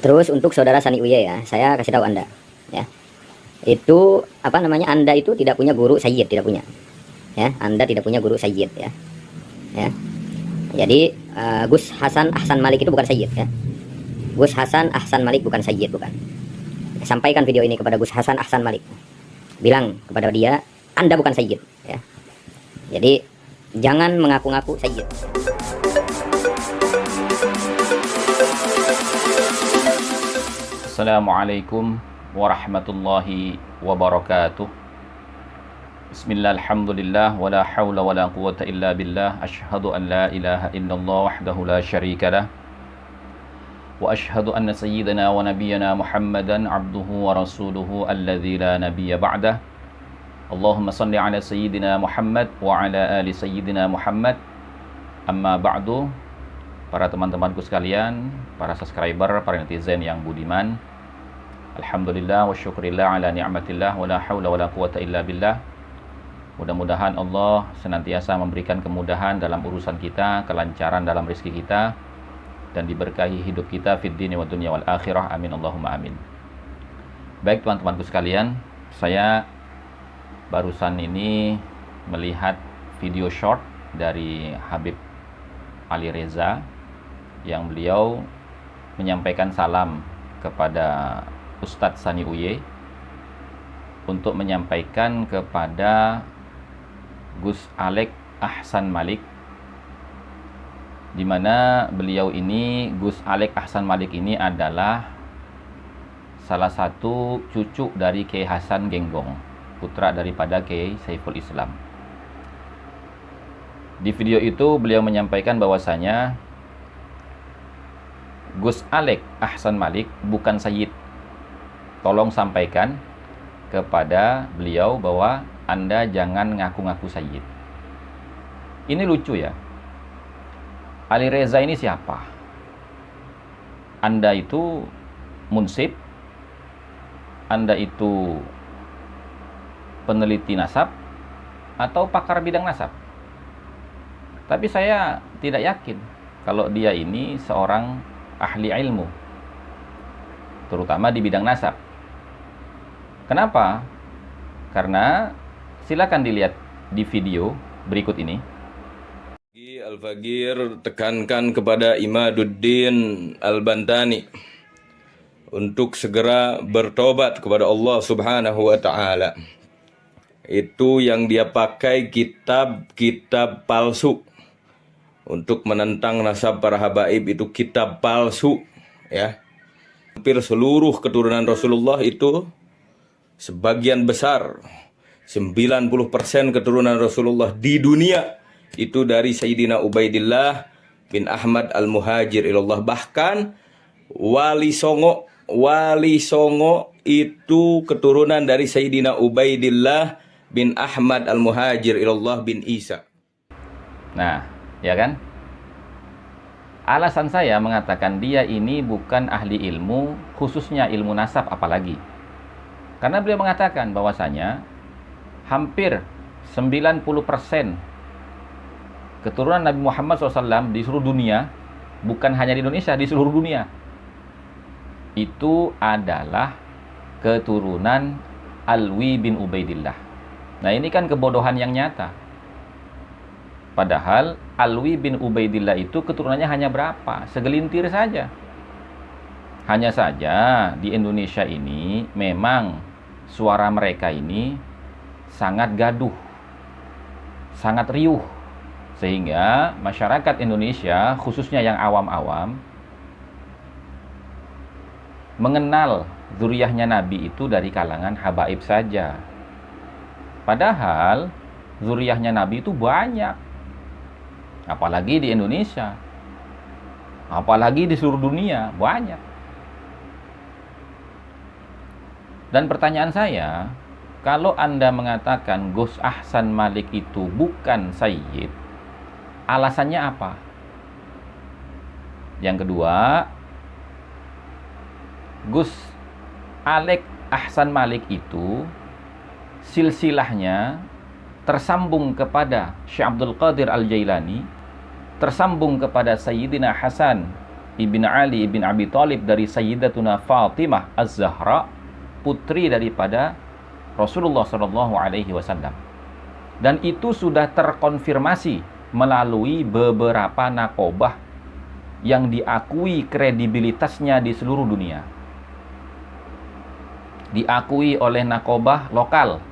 Terus untuk saudara Sani Uye ya, saya kasih tahu Anda ya. Itu apa namanya? Anda itu tidak punya guru sayyid, tidak punya. Ya, Anda tidak punya guru sayyid ya. Ya. Jadi Gus Hasan Ahsan Malik itu bukan sayyid ya. Gus Hasan Ahsan Malik bukan sayyid, bukan. Sampaikan video ini kepada Gus Hasan Ahsan Malik. Bilang kepada dia, Anda bukan sayyid ya. Jadi jangan mengaku-ngaku sayyid. Assalamualaikum warahmatullahi wabarakatuh. Bismillah, alhamdulillah, wala hawla wala quwwata illa billah. Ashhadu an la ilaha illallah wahdahu la syarika lah. Wa ashhadu anna sayyidana wa nabiyyana Muhammadan abduhu wa rasuluhu alladzi la nabiyya ba'dah. Allahumma salli ala sayyidina Muhammad wa ala ali sayyidina Muhammad. Amma ba'du. Para teman-temanku sekalian, para subscriber, para netizen yang budiman, alhamdulillah wa syukurillah ala ni'matillah wa la hawla wa la quwata illa billah. Mudah-mudahan Allah senantiasa memberikan kemudahan dalam urusan kita, kelancaran dalam rezeki kita, dan diberkahi hidup kita fid dini wa dunya wal akhirah. Amin Allahumma amin. Baik teman-temanku sekalian, saya barusan ini melihat video short dari Habib Ali Reza yang beliau menyampaikan salam kepada Ustadz Sani Uye untuk menyampaikan kepada Gus Alex Ahsan Malik, di mana beliau ini, Gus Alex Ahsan Malik ini adalah salah satu cucu dari Kiai Hasan Genggong, putra daripada Kiai Saiful Islam. Di video itu beliau menyampaikan bahwasanya Gus Alex Ahsan Malik bukan sayyid. Tolong sampaikan kepada beliau bahwa Anda jangan ngaku-ngaku sayyid. Ini lucu ya. Ali Reza ini siapa? Anda itu munsib, Anda itu peneliti nasab, atau pakar bidang nasab? Tapi saya tidak yakin kalau dia ini seorang ahli ilmu, terutama di bidang nasab. Kenapa? Karena silakan dilihat di video berikut ini. Al-Faqir tekankan kepada Imaduddin Al-Bantani untuk segera bertobat kepada Allah Subhanahu wa taala. Itu yang dia pakai kitab-kitab palsu untuk menentang nasab para habaib, itu kitab palsu ya. Hampir seluruh keturunan Rasulullah itu sebagian besar 90% keturunan Rasulullah di dunia itu dari Sayyidina Ubaidillah bin Ahmad Al-Muhajir ilallah. Bahkan Wali Songo itu keturunan dari Sayyidina Ubaidillah bin Ahmad Al-Muhajir ilallah bin Isa. Nah, ya kan? Alasan saya mengatakan dia ini bukan ahli ilmu, khususnya ilmu nasab apalagi. Karena beliau mengatakan bahwasanya hampir 90% keturunan Nabi Muhammad SAW di seluruh dunia, bukan hanya di Indonesia, di seluruh dunia, itu adalah keturunan Alwi bin Ubaidillah. Nah, ini kan kebodohan yang nyata. Padahal Alwi bin Ubaidillah itu keturunannya hanya berapa? Segelintir saja. Hanya saja di Indonesia ini memang suara mereka ini sangat gaduh, sangat riuh, sehingga masyarakat Indonesia, khususnya yang awam-awam, mengenal zuriyahnya Nabi itu dari kalangan habaib saja. Padahal zuriyahnya Nabi itu banyak. Apalagi di Indonesia, apalagi di seluruh dunia, banyak. Dan pertanyaan saya, kalau Anda mengatakan Gus Ahsan Malik itu bukan sayyid, alasannya apa? Yang kedua, Gus Alex Ahsan Malik itu silsilahnya tersambung kepada Syekh Abdul Qadir Al-Jailani, tersambung kepada Sayyidina Hasan ibn Ali ibn Abi Thalib dari Sayyidatuna Fatimah Az-Zahra, putri daripada Rasulullah Shallallahu Alaihi Wasallam. Dan itu sudah terkonfirmasi melalui beberapa nakobah yang diakui kredibilitasnya di seluruh dunia. Diakui oleh nakobah lokal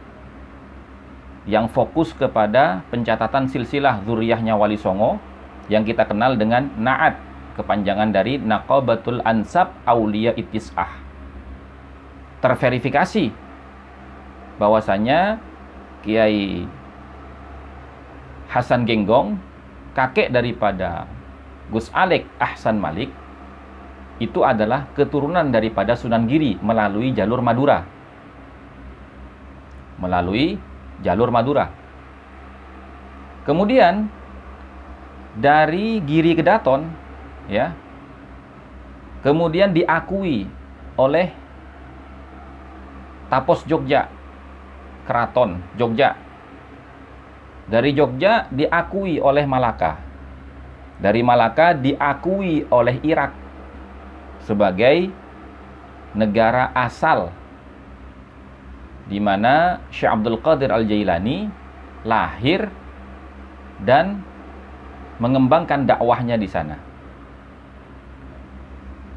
yang fokus kepada pencatatan silsilah zuriyahnya Wali Songo yang kita kenal dengan Na'at, kepanjangan dari Naqabatul Ansab Aulia Ittis'ah. Terverifikasi bahwasanya Kiai Hasan Genggong, kakek daripada Gus Alek Ahsan Malik, itu adalah keturunan daripada Sunan Giri melalui jalur Madura. Melalui jalur Madura. Kemudian dari Giri Kedaton, ya, kemudian diakui oleh Tapos Jogja, Keraton Jogja. Dari Jogja diakui oleh Malaka. Dari Malaka diakui oleh Irak sebagai negara asal di mana Syekh Abdul Qadir Al-Jailani lahir dan mengembangkan dakwahnya di sana.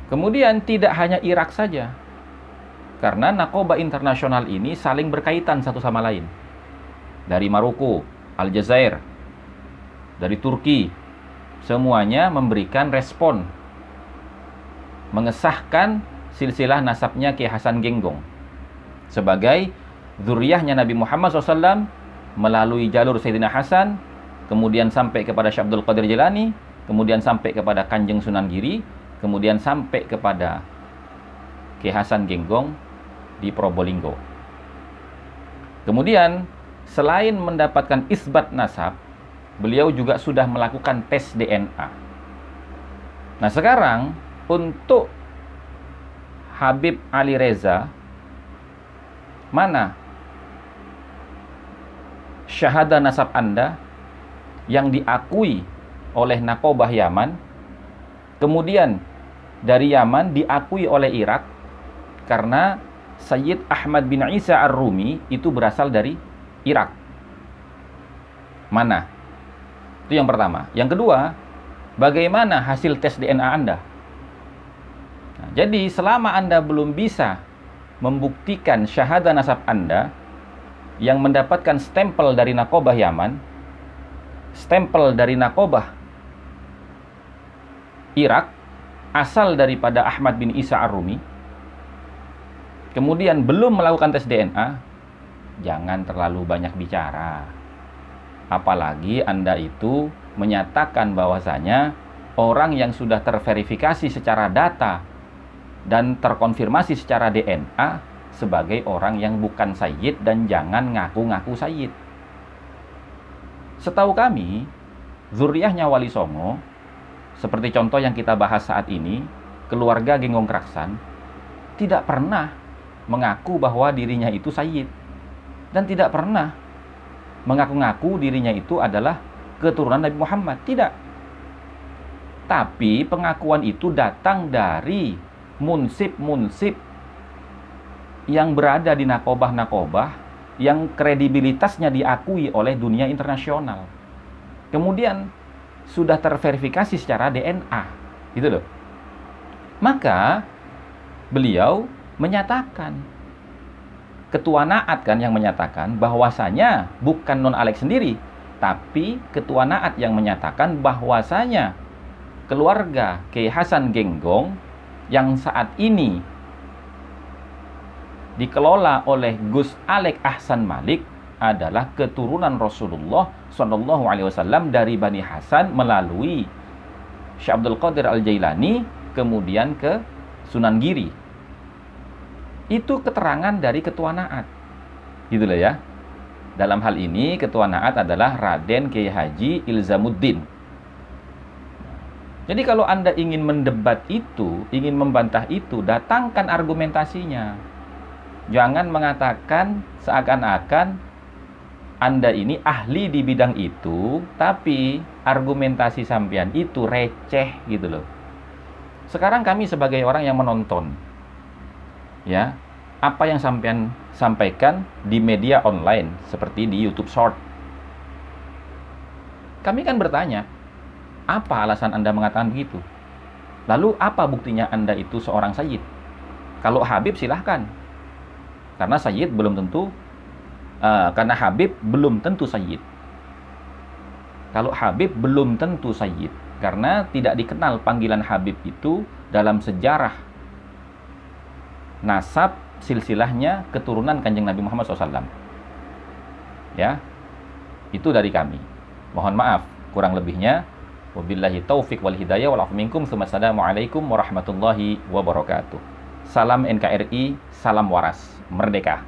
Kemudian tidak hanya Irak saja, karena nakobah internasional ini saling berkaitan satu sama lain. Dari Maroko, Aljazair, dari Turki, semuanya memberikan respon, mengesahkan silsilah nasabnya Kiai Hasan Genggong sebagai zuriyahnya Nabi Muhammad SAW melalui jalur Sayyidina Hasan, kemudian sampai kepada Syekh Abdul Qadir Jilani, kemudian sampai kepada Kanjeng Sunan Giri, kemudian sampai kepada Kiai Hasan Genggong di Probolinggo. Kemudian selain mendapatkan isbat nasab, beliau juga sudah melakukan tes DNA. Nah sekarang untuk Habib Ali Reza, mana syahadah nasab Anda yang diakui oleh nakobah Yaman, kemudian dari Yaman diakui oleh Irak, karena Sayyid Ahmad bin Isa Ar-Rumi itu berasal dari Irak. Mana? Itu yang pertama. Yang kedua, bagaimana hasil tes DNA Anda? Nah, jadi selama Anda belum bisa membuktikan syahadah nasab Anda yang mendapatkan stempel dari nakobah Yaman, stempel dari nakobah Irak, asal daripada Ahmad bin Isa Ar-Rumi, kemudian belum melakukan tes DNA, jangan terlalu banyak bicara. Apalagi Anda itu menyatakan bahwasanya orang yang sudah terverifikasi secara data dan terkonfirmasi secara DNA sebagai orang yang bukan sayyid, dan jangan ngaku-ngaku sayyid. Setahu kami, zuriyahnya Wali Songo, seperti contoh yang kita bahas saat ini, keluarga Genggong Kraksan, tidak pernah mengaku bahwa dirinya itu sayyid, dan tidak pernah mengaku-ngaku dirinya itu adalah keturunan Nabi Muhammad. Tidak. Tapi pengakuan itu datang dari munsib-munsib yang berada di nakobah-nakobah yang kredibilitasnya diakui oleh dunia internasional. Kemudian sudah terverifikasi secara DNA. Gitu loh. Maka beliau menyatakan, Ketua Naat kan yang menyatakan bahwasanya bukan Non Alek sendiri, tapi Ketua Naat yang menyatakan bahwasanya keluarga Kiai Hasan Genggong yang saat ini dikelola oleh Gus Alek Ahsan Malik adalah keturunan Rasulullah Shallallahu Alaihi Wasallam dari Bani Hasan melalui Syekh Abdul Qadir Al-Jailani, kemudian ke Sunan Giri. Itu keterangan dari Ketua Naat. Gitu loh ya. Dalam hal ini Ketua Naat adalah Raden Kiai Haji Ilzamuddin. Jadi kalau Anda ingin mendebat itu, ingin membantah itu, datangkan argumentasinya. Jangan mengatakan seakan-akan Anda ini ahli di bidang itu, tapi argumentasi sampean itu receh gitu loh. Sekarang kami sebagai orang yang menonton, ya, apa yang sampean sampaikan di media online seperti di YouTube Short, kami kan bertanya, apa alasan Anda mengatakan begitu? Lalu apa buktinya Anda itu seorang sayyid? Kalau Habib silahkan, karena sayyid belum tentu, karena Habib belum tentu sayyid. Kalau Habib belum tentu sayyid, karena tidak dikenal panggilan Habib itu dalam sejarah nasab silsilahnya keturunan Kanjeng Nabi Muhammad SAW. Ya, itu dari kami. Mohon maaf kurang lebihnya. Wabillahi taufiq wal hidayah wal afu minkum. Assalamualaikum warahmatullahi wabarakatuh. Salam NKRI, salam waras, merdeka.